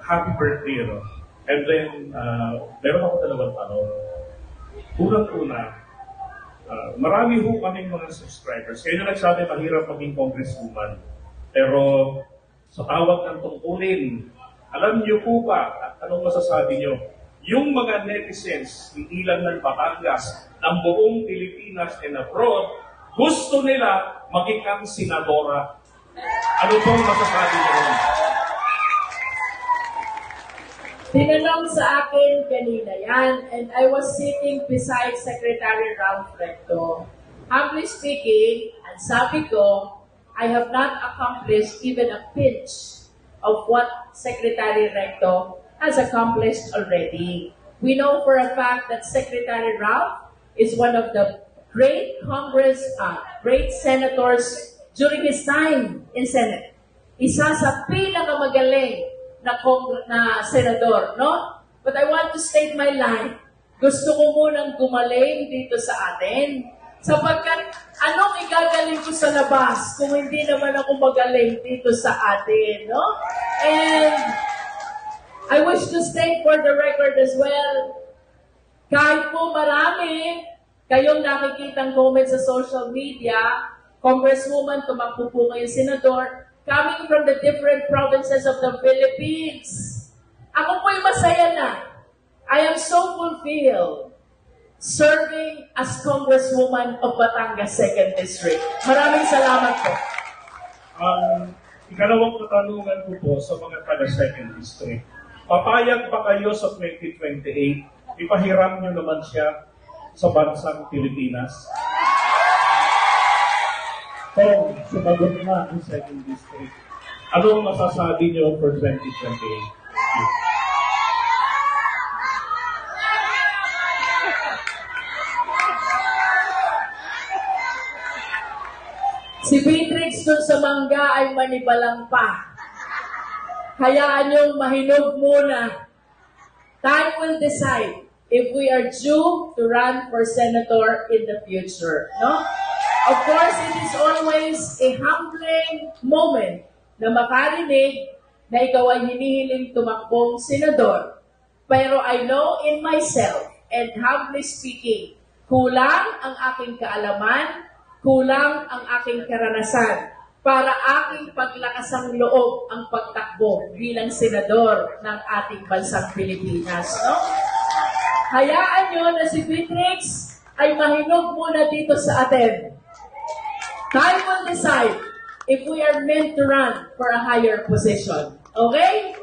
Happy birthday, no? And then, meron ako dalawang tanong. Unang-una, marami ho kaming mga subscribers. Kaya na nagsabi, mahirap maging congresswoman. Pero, sa tawag ng tungkulin, alam niyo po ba, at anong masasabi niyo, yung mga netizens, hindi lang ng Batangas, ng buong Pilipinas and abroad, gusto nila maging ang senadora. Ano pong masasabi niyo? Tinanong sa akin kanina yan, and I was sitting beside Secretary Ralph Recto. Humbly speaking, and sabi ko, I have not accomplished even a pinch of what Secretary Recto has accomplished already. We know for a fact that Secretary Ralph is one of the great great senators during his time in Senate. Isa sa pinakamagaling na senador, no? But I want to state my line. Gusto ko munang gumaling dito sa atin. Sapagkat anong igagaling ko sa labas kung hindi naman ako magaling dito sa atin, no? And I wish to state for the record as well, kahit po marami kayong nakikitang comments sa social media, Congresswoman, tumakbo po kayo senador, coming from the different provinces of the Philippines. Ako po'y masaya na. I am so fulfilled serving as Congresswoman of Batangas 2nd District. Maraming salamat po. Ikalawang katanungan ko po sa mga taga 2nd District. Papayag ba kayo sa 2028? Ipahiram nyo naman siya sa bansang Pilipinas? Kung sumagot na ang 2nd District, anong masasabi niyo for 2028? Si Beatrix dun sa mangga ay manibalang pa. Hayaan niyong mahinog muna. Time will decide if we are due to run for senator in the future. No? Of course, it is always a humbling moment na makarinig na ikaw ay hinihiling tumakbong senador. Pero I know in myself, and humbly speaking, kulang ang aking kaalaman, kulang ang aking karanasan para aking paglakas ng loob ang pagtakbo bilang senador ng ating bansang Pilipinas. No? Hayaan nyo na si Beatrix ay mahinog muna dito sa atin. Time will decide if we are meant to run for a higher position. Okay?